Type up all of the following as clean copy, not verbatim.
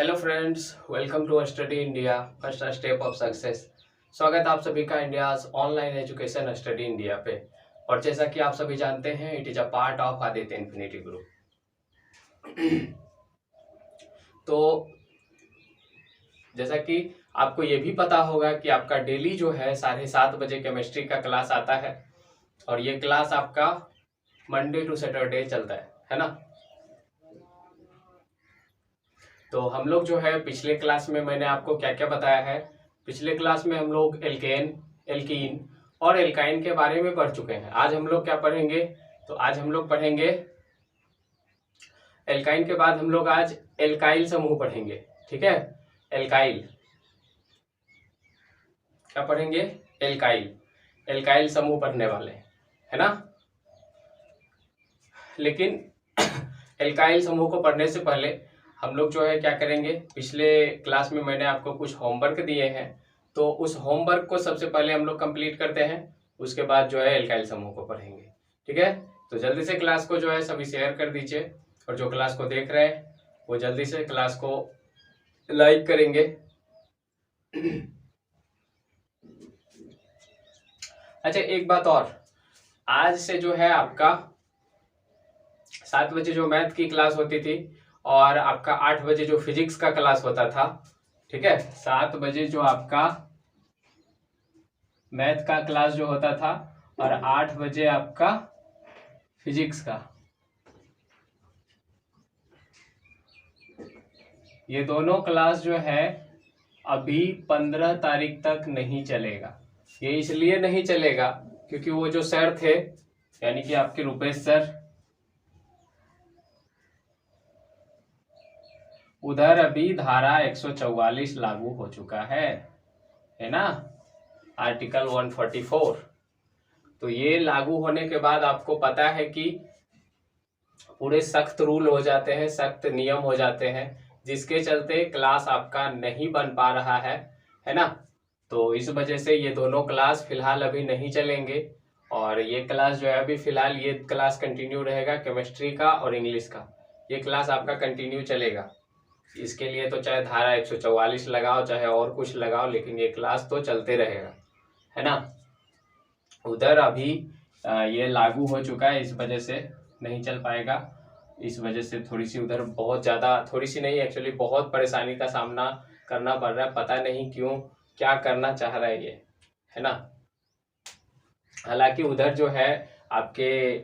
Hello friends, welcome to study India first step of success. स्वागत आप सभी का India's online education study India पे। और जैसा कि आप सभी जानते हैं, it is a part of Aditya infinity group. तो जैसा कि आपको ये भी पता होगा कि आपका डेली जो है 7:30 बजे केमिस्ट्री का क्लास आता है और ये क्लास आपका मंडे टू सैटरडे चलता है ना। तो हम लोग जो है पिछले क्लास में मैंने आपको क्या क्या बताया है। पिछले क्लास में हम लोग एल्केन, एल्कीन और एल्काइन के बारे में पढ़ चुके हैं। आज हम लोग क्या पढ़ेंगे? तो आज हम लोग पढ़ेंगे एल्काइन के बाद हम लोग आज एल्काइल समूह पढ़ेंगे। ठीक है, एल्काइल क्या पढ़ेंगे? एल्काइल, एल्काइल समूह पढ़ने वाले है ना। लेकिन एल्काइल समूह को पढ़ने से पहले हम लोग जो है क्या करेंगे, पिछले क्लास में मैंने आपको कुछ होमवर्क दिए हैं, तो उस होमवर्क को सबसे पहले हम लोग कंप्लीट करते हैं। उसके बाद जो है एल्काइल समूह को पढ़ेंगे। ठीक है, तो जल्दी से क्लास को जो है सभी शेयर कर दीजिए और जो क्लास को देख रहे हैं वो जल्दी से क्लास को लाइक करेंगे। अच्छा, एक बात और, आज से जो है आपका 7 बजे जो मैथ की क्लास होती थी और आपका 8 बजे जो फिजिक्स का क्लास होता था। ठीक है, 7 बजे जो आपका मैथ का क्लास जो होता था और 8 बजे आपका फिजिक्स का, ये दोनों क्लास जो है अभी 15 तारीख तक नहीं चलेगा। ये इसलिए नहीं चलेगा क्योंकि वो जो सर थे, यानी कि आपके रुपेश सर, उधर अभी धारा 144 लागू हो चुका है ना, आर्टिकल 144। तो ये लागू होने के बाद आपको पता है कि पूरे सख्त रूल हो जाते हैं, सख्त नियम हो जाते हैं, जिसके चलते क्लास आपका नहीं बन पा रहा है ना। तो इस वजह से ये दोनों क्लास फिलहाल अभी नहीं चलेंगे और ये क्लास जो है अभी फिलहाल ये क्लास कंटिन्यू रहेगा, केमिस्ट्री का और इंग्लिश का ये क्लास आपका कंटिन्यू चलेगा। इसके लिए तो चाहे धारा 144 लगाओ चाहे और कुछ लगाओ, लेकिन ये क्लास तो चलते रहेगा, है ना। उधर अभी ये लागू हो चुका है, इस वजह से नहीं चल पाएगा। इस वजह से थोड़ी सी उधर बहुत ज़्यादा, थोड़ी सी नहीं एक्चुअली बहुत परेशानी का सामना करना पड़ रहा है। पता नहीं क्यों, क्या करना चाह रहा है ये, है ना। हालांकि उधर जो है आपके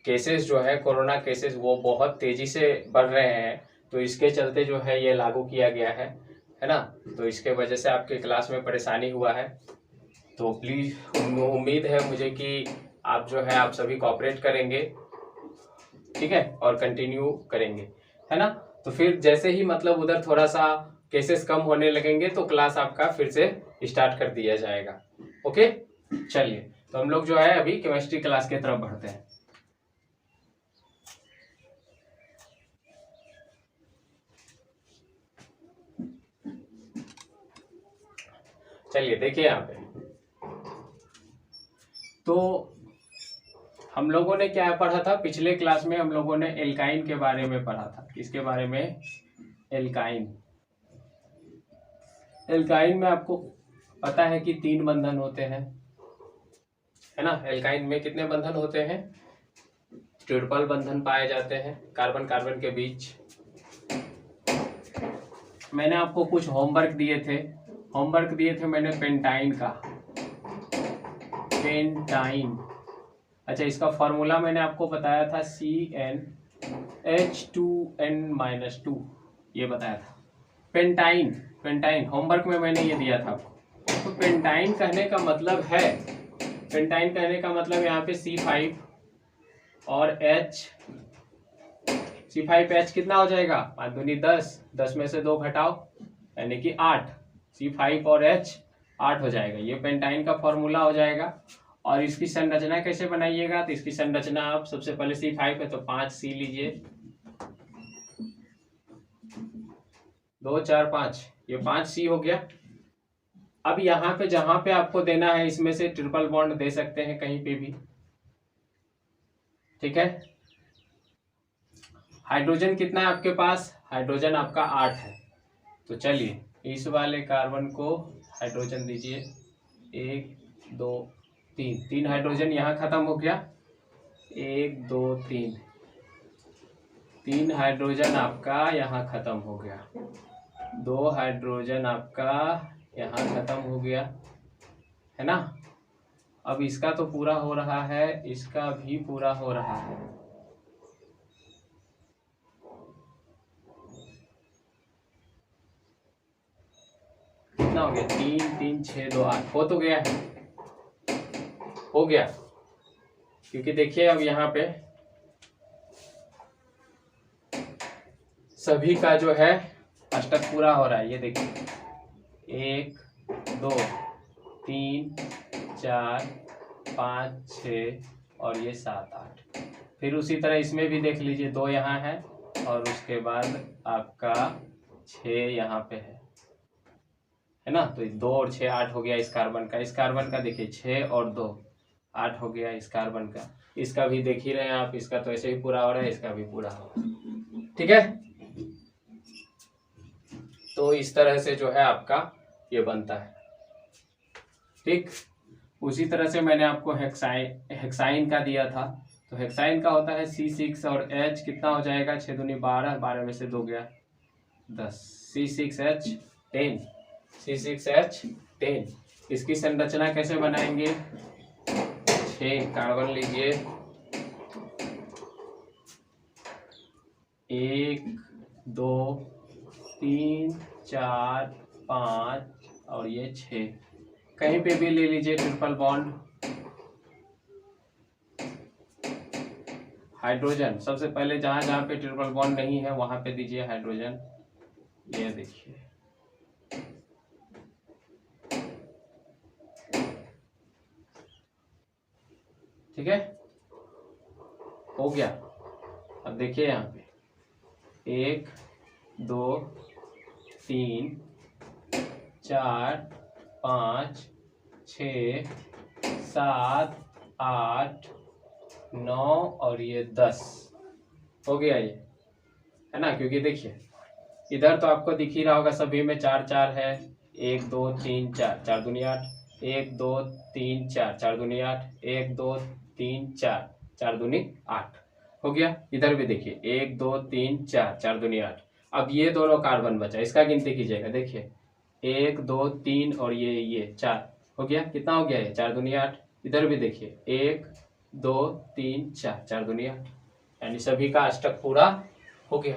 केसेस जो है, कोरोना केसेस, वो बहुत तेज़ी से बढ़ रहे हैं, तो इसके चलते जो है ये लागू किया गया है ना। तो इसके वजह से आपके क्लास में परेशानी हुआ है। तो प्लीज़ उम्मीद है मुझे कि आप जो है आप सभी कोऑपरेट करेंगे, ठीक है, और कंटिन्यू करेंगे, है ना। तो फिर जैसे ही मतलब उधर थोड़ा सा केसेस कम होने लगेंगे तो क्लास आपका फिर से स्टार्ट कर दिया जाएगा। ओके, चलिए, तो हम लोग जो है अभी केमिस्ट्री क्लास की तरफ बढ़ते हैं। चलिए देखिए यहाँ पे, तो हम लोगों ने क्या पढ़ा था पिछले क्लास में? हम लोगों ने एल्काइन के बारे में पढ़ा था। किसके बारे में? एल्काइन। एल्काइन में आपको पता है कि 3 बंधन होते हैं, है ना। एल्काइन में कितने बंधन होते हैं? ट्रिपल बंधन पाए जाते हैं कार्बन कार्बन के बीच। मैंने आपको कुछ होमवर्क दिए थे मैंने पेंटाइन का, पेंटाइन। अच्छा, इसका फॉर्मूला मैंने आपको बताया था CnH2n-2, ये बताया था। पेंटाइन होमवर्क में मैंने ये दिया था आपको। तो पेंटाइन कहने का मतलब है, पेंटाइन कहने का मतलब यहाँ पे C5 और H, C5H कितना हो जाएगा? 5 दूनी 10, 10 में से 2 घटाओ यानी कि 8, C5 और H 8 हो जाएगा। ये पेंटाइन का फॉर्मूला हो जाएगा। और इसकी संरचना कैसे बनाइएगा? तो इसकी संरचना आप सबसे पहले C5 है तो 5C लीजिए, 2 4 5, ये 5C हो गया। अब यहाँ पे जहां पे आपको देना है इसमें से ट्रिपल बॉन्ड दे सकते हैं कहीं पे भी, ठीक है। हाइड्रोजन कितना है आपके पास? हाइड्रोजन आपका 8 है, तो चलिए इस वाले कार्बन को हाइड्रोजन दीजिए, 1 2 3, 3 हाइड्रोजन यहाँ खत्म हो गया, 1 2 3, 3 हाइड्रोजन आपका यहाँ खत्म हो गया, 2 हाइड्रोजन आपका यहाँ खत्म हो गया, है ना। अब इसका तो पूरा हो रहा है, इसका भी पूरा हो रहा है। कितना हो गया, 3 3 6 2 8, हो तो गया है, हो गया। क्योंकि देखिए अब यहाँ पे सभी का जो है अष्टक पूरा हो रहा है। ये देखिए 1 2 3 4 5 6 और ये 7 8। फिर उसी तरह इसमें भी देख लीजिए, 2 यहाँ है और उसके बाद आपका 6 यहाँ पे है ना। तो 2 और 6 8 हो गया इस कार्बन का। इस कार्बन का देखिए 6 और 2 8 हो गया इस कार्बन का। इसका भी देख ही रहे हैं आप, इसका तो ऐसे ही पूरा हो रहा है, इसका भी पूरा हो रहा है, ठीक है। तो इस तरह से जो है आपका ये बनता है, ठीक। उसी तरह से मैंने आपको हेक्साइन का दिया था। तो हेक्साइन का होता है C6 और H कितना हो जाएगा, 6 दूनी 12, 12 में से 2 गया 10, C6H10, C6H10। इसकी संरचना कैसे बनाएंगे, 6 कार्बन लीजिए, 1 2 3 4 5 और ये 6। कहीं पे भी ले लीजिए ट्रिपल बॉन्ड। हाइड्रोजन सबसे पहले जहां जहां पे ट्रिपल बॉन्ड नहीं है वहां पे दीजिए हाइड्रोजन। ये देखिए ठीक है, हो गया। अब देखिए यहाँ पे 1 2 3 4 5 6 7 8 9 और ये 10 हो गया ये, है ना। क्योंकि देखिए इधर तो आपको दिख ही रहा होगा, सभी में 4 4 है, 1 2 3 4, 4 दूनी 8, 1 2 3 4, 4 दूनी 8, 1 2 3 4, 4 दूनी 8 हो गया। इधर भी देखिए 1 2 3 4, 4 दूनी 8। अब ये दोनों कार्बन बचा, इसका गिनती कीजिएगा। देखिए 1 2 3 और ये 4 हो गया। कितना हो गया ये, 4 दूनी 8। इधर भी देखिए 1 2 3 4, 4 दूनी 8, यानी सभी का अष्टक पूरा हो गया।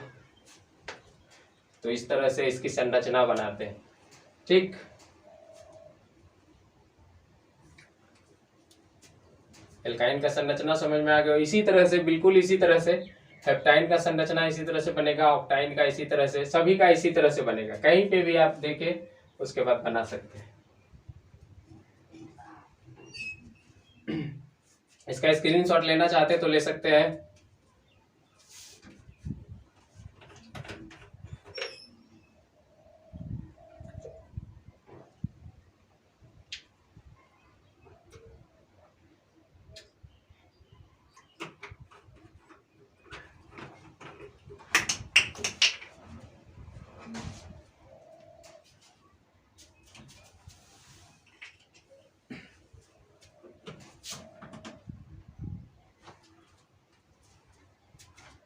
तो इस तरह से इसकी संरचना बनाते हैं, ठीक। एल्काइन का संरचना समझ में आ गया। इसी तरह से, बिल्कुल इसी तरह से हेप्टाइन का संरचना इसी तरह से बनेगा, ऑक्टाइन का इसी तरह से, सभी का इसी तरह से बनेगा। कहीं पे भी आप देखें उसके बाद बना सकते हैं। इसका स्क्रीनशॉट लेना चाहते तो ले सकते हैं।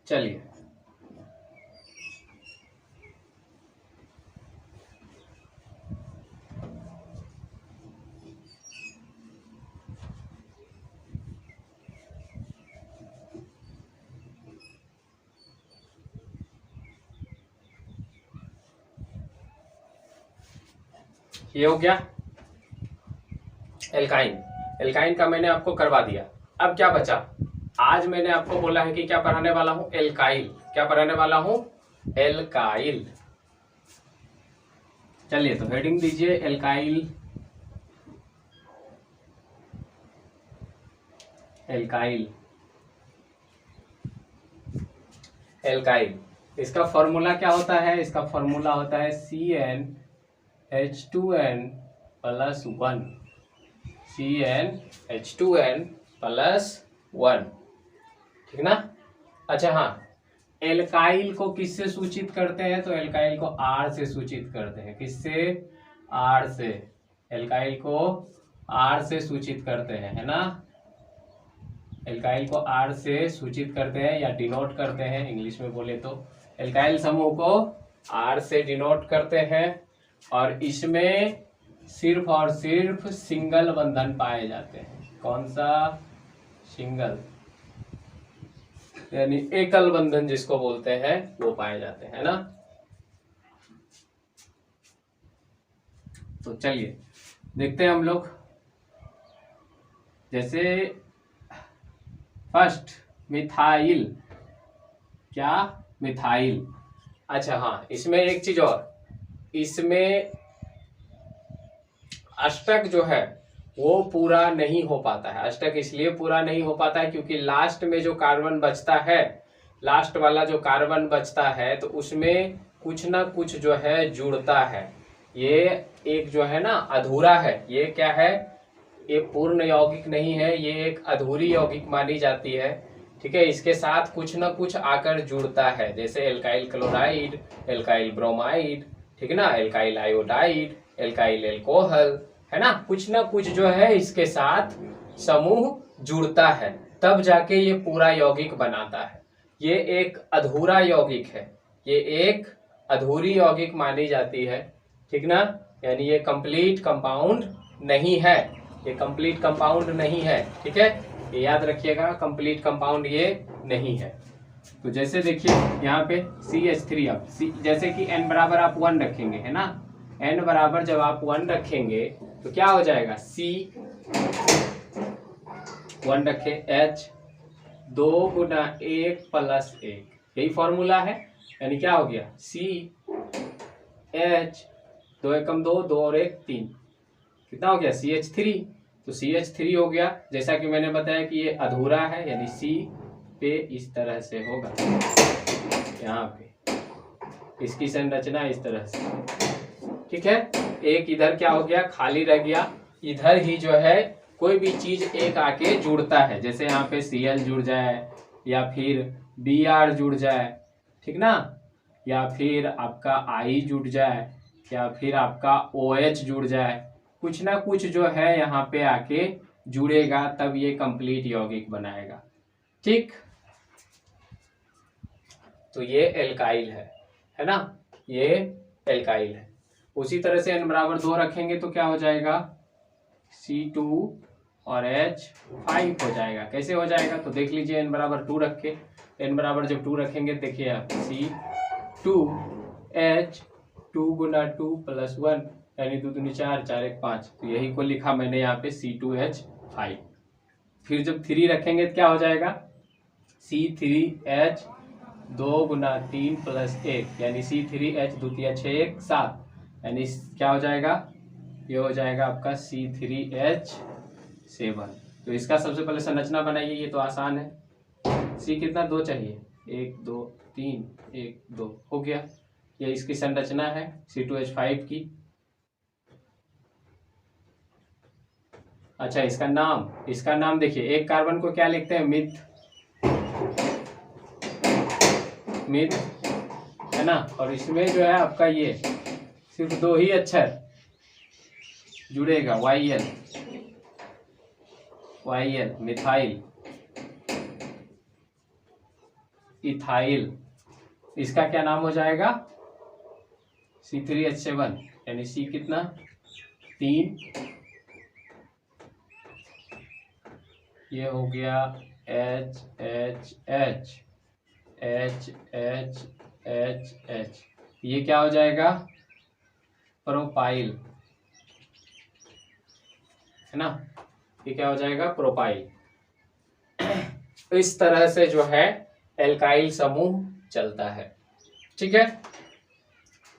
चलिए ये हो गया एल्काइन। एल्काइन का मैंने आपको करवा दिया। अब क्या बचा, आज मैंने आपको बोला है कि क्या पढ़ाने वाला हूं, एल्काइल। क्या पढ़ाने वाला हूं, एल्काइल। चलिए तो हेडिंग दीजिए एल्काइल। एल्काइल एल्काइल इसका फॉर्मूला क्या होता है, इसका फॉर्मूला होता है CnH2n प्लस 1, CnH2n प्लस 1, ठीक ना। अच्छा हाँ, एल्काइल को किससे सूचित करते हैं? तो एल्काइल को आर से सूचित करते हैं। किससे? आर से। एल्काइल को आर से सूचित करते हैं, है ना। एल्काइल को आर से सूचित करते हैं या डिनोट करते हैं, इंग्लिश में बोले तो। एल्काइल समूह को आर से डिनोट करते हैं और इसमें सिर्फ और सिर्फ सिंगल बंधन पाए जाते हैं। कौन सा? सिंगल, यानी एकल बंधन जिसको बोलते हैं वो पाए जाते हैं ना। तो चलिए देखते हैं हम लोग। जैसे फर्स्ट मिथाइल, क्या? मिथाइल। अच्छा हाँ, इसमें एक चीज और, इसमें अष्टक जो है वो पूरा नहीं हो पाता है। अष्टक इसलिए पूरा नहीं हो पाता है क्योंकि लास्ट में जो कार्बन बचता है, लास्ट वाला जो कार्बन बचता है, तो उसमें कुछ ना कुछ जो है जुड़ता है। ये एक जो है ना अधूरा है। ये क्या है? ये पूर्ण यौगिक नहीं है, ये एक अधूरी यौगिक मानी जाती है। ठीक है, इसके साथ कुछ ना कुछ आकर जुड़ता है, जैसे एल्काइल क्लोराइड, एल्काइल ब्रोमाइड, ठीक है ना, एल्काइल आयोडाइड, एल्काइल एल्कोहल, है ना। कुछ ना कुछ जो है इसके साथ समूह जुड़ता है, तब जाके ये पूरा यौगिक बनाता है। ये एक अधूरा यौगिक है, ये एक अधूरी यौगिक मानी जाती है, ठीक ना। यानी ये कंप्लीट कंपाउंड नहीं है, ये कंप्लीट कंपाउंड नहीं है। ठीक है, ये याद रखिएगा, कंप्लीट कंपाउंड ये नहीं है। तो जैसे देखिए यहाँ पे CH3, अब जैसे कि n बराबर आप 1 रखेंगे, है ना। n बराबर जब आप 1 रखेंगे तो क्या हो जाएगा? C 1 रखे, H 2 गुना 1 प्लस 1, यही फॉर्मूला है। यानी क्या हो गया? CH 2 एकम 2, 2 और 1 3, कितना हो गया? CH3। तो CH3 हो गया। जैसा कि मैंने बताया कि ये अधूरा है, यानी C पे इस तरह से होगा, यहाँ पे इसकी संरचना इस तरह से। ठीक है, एक इधर क्या हो गया? खाली रह गया। इधर ही जो है कोई भी चीज एक आके जुड़ता है, जैसे यहाँ पे Cl जुड़ जाए या फिर Br जुड़ जाए, ठीक ना, या फिर आपका I जुड़ जाए या फिर आपका OH जुड़ जाए। कुछ ना कुछ जो है यहाँ पे आके जुड़ेगा, तब ये कंप्लीट यौगिक बनाएगा। ठीक, तो ये एल्काइल है ना, ये एल्काइल है। उसी तरह से n बराबर 2 रखेंगे तो क्या हो जाएगा? C2 और H5 हो जाएगा। कैसे हो जाएगा? तो देख लीजिए, n बराबर 2 रखे, n बराबर जब 2 रखेंगे, देखिए आप C2 H 2 गुना 2 प्लस 1, यानी 2 दूनी 4, 4 1 5, तो यही को लिखा मैंने यहाँ पे C2H5। फिर जब 3 रखेंगे तो क्या हो जाएगा? C3H 2 गुना 3 प्लस 1, यानी C3H 2 3 6 1 7, यानी क्या हो जाएगा? ये हो जाएगा आपका C3H7। तो इसका सबसे पहले संरचना बनाइए, ये तो आसान है। C कितना? 2 चाहिए, 1 2 3 1 2 हो गया। ये इसकी संरचना है C2H5 की। अच्छा, इसका नाम देखिए, एक कार्बन को क्या लिखते हैं? मिथ, है ना। और इसमें जो है आपका ये सिर्फ 2 ही अक्षर जुड़ेगा, YL, मिथाइल, इथाइल। इसका क्या नाम हो जाएगा? C3H7, यानी C कितना? 3, ये हो गया H H H H H H H, ये क्या हो जाएगा? प्रोपाइल, है ना, ये क्या हो जाएगा? प्रोपाइल। इस तरह से जो है एल्काइल समूह चलता है। ठीक है,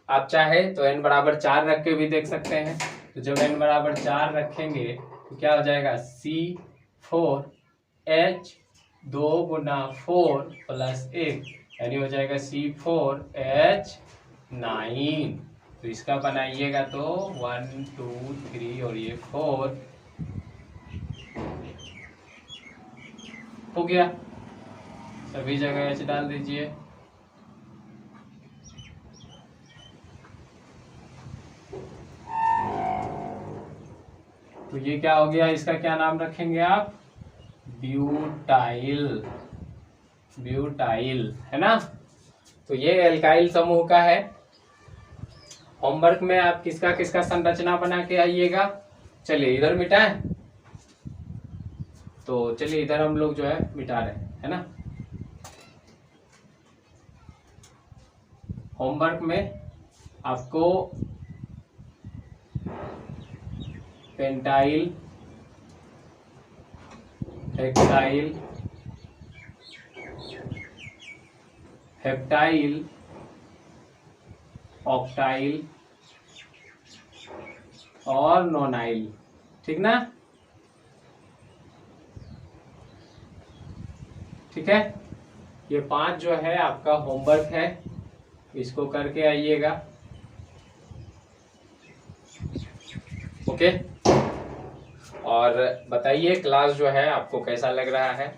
आप चाहे तो n बराबर 4 रख के भी देख सकते हैं। तो जब n बराबर 4 रखेंगे तो क्या हो जाएगा? C4H 2 गुना 4 प्लस 1, यानी हो जाएगा C4H9। तो इसका बनाइएगा तो 1 2 3 और ये 4 हो गया। सभी जगह H डाल दीजिए। तो ये क्या हो गया, इसका क्या नाम रखेंगे आप, ब्यूटाइल, ब्यूटाइल, है ना। तो ये एल्काइल समूह का है। होमवर्क में आप किसका किसका संरचना बना के आइएगा। चलिए इधर मिटाएं, तो चलिए इधर हम लोग जो है मिटा रहे हैं, है ना। होमवर्क में आपको पेंटाइल, हेक्साइल, हेप्टाइल, ऑक्टाइल और नोनाइल, ठीक ना। ठीक है, ये 5 जो है आपका होमवर्क है, इसको करके आइएगा। ओके, और बताइए क्लास जो है आपको कैसा लग रहा है।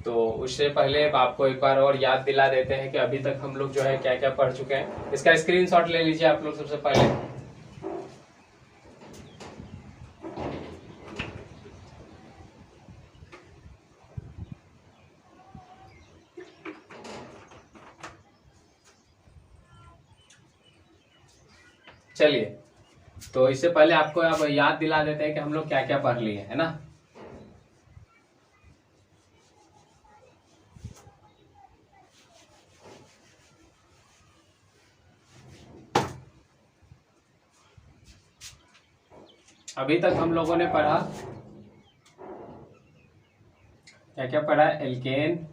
तो उससे पहले आपको एक बार और याद दिला देते हैं कि अभी तक हम लोग जो है क्या क्या पढ़ चुके हैं। इसका स्क्रीनशॉट ले लीजिए आप लोग सबसे पहले। चलिए, तो इससे पहले आपको अब याद दिला देते हैं कि हम लोग क्या क्या पढ़ लिए, है ना। अभी तक हम लोगों ने पढ़ा क्या क्या पढ़ा, एल्केन,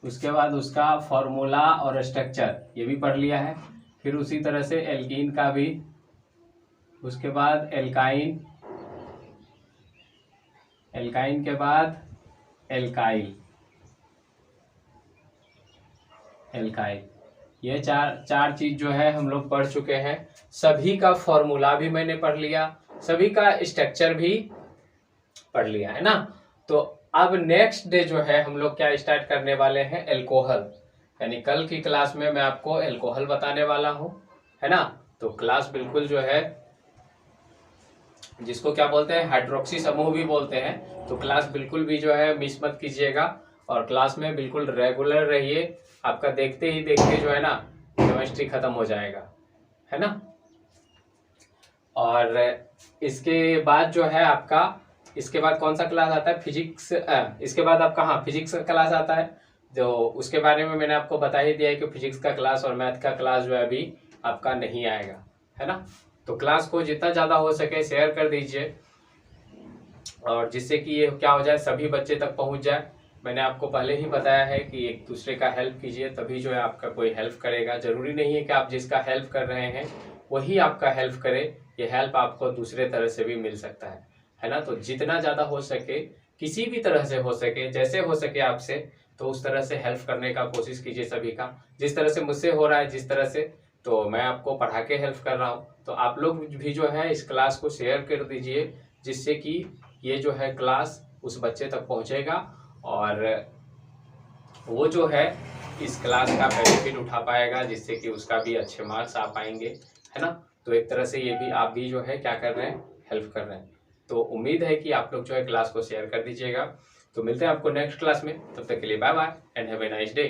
उसके बाद उसका फॉर्मूला और स्ट्रक्चर ये भी पढ़ लिया है। फिर उसी तरह से एल्कीन का भी, उसके बाद एल्काइन, एल्काइन के बाद एल्काइल, एल्काइल, ये चार चीज जो है हम लोग पढ़ चुके हैं। सभी का फॉर्मूला भी मैंने पढ़ लिया, सभी का स्ट्रक्चर भी पढ़ लिया, है ना। तो अब नेक्स्ट डे जो है हम लोग क्या स्टार्ट करने वाले हैं, एल्कोहल, यानी कल की क्लास में मैं आपको एल्कोहल बताने वाला हूं, है ना। तो क्लास बिल्कुल जो है, जिसको क्या बोलते हैं, हाइड्रोक्सी समूह भी बोलते हैं। तो क्लास बिल्कुल भी जो है मिस मत कीजिएगा, और क्लास में बिल्कुल रेगुलर रहिए। आपका देखते ही देखते जो है ना केमिस्ट्री खत्म हो जाएगा, है ना। और इसके बाद जो है आपका, इसके बाद कौन सा क्लास आता है, फिजिक्स। इसके बाद आपका, हाँ, फिजिक्स का क्लास आता है, जो उसके बारे में मैंने आपको बता ही दिया है कि फिजिक्स का क्लास और मैथ का क्लास जो है अभी आपका नहीं आएगा, है ना। तो क्लास को जितना ज़्यादा हो सके शेयर कर दीजिए, और जिससे कि ये क्या हो जाए, सभी बच्चे तक पहुंच जाए। मैंने आपको पहले ही बताया है कि एक दूसरे का हेल्प कीजिए, तभी जो है आपका कोई हेल्प करेगा। जरूरी नहीं है कि आप जिसका हेल्प कर रहे हैं वही आपका हेल्प करे, ये हेल्प आपको दूसरे तरह से भी मिल सकता है ना। तो जितना ज़्यादा हो सके, किसी भी तरह से हो सके, जैसे हो सके आपसे, तो उस तरह से हेल्प करने का कोशिश कीजिए सभी का। जिस तरह से मुझसे हो रहा है, जिस तरह से, तो मैं आपको पढ़ा के हेल्प कर रहा हूँ, तो आप लोग भी जो है इस क्लास को शेयर कर दीजिए, जिससे कि ये जो है क्लास उस बच्चे तक पहुँचेगा, और वो जो है इस क्लास का बेनिफिट उठा पाएगा, जिससे कि उसका भी अच्छे मार्क्स आ पाएंगे, है ना। तो एक तरह से ये भी आप भी जो है क्या कर रहे हैं, हेल्प कर रहे हैं। तो उम्मीद है कि आप लोग जो है क्लास को शेयर कर दीजिएगा। तो मिलते हैं आपको नेक्स्ट क्लास में, तब तक के लिए bye bye and have a nice day.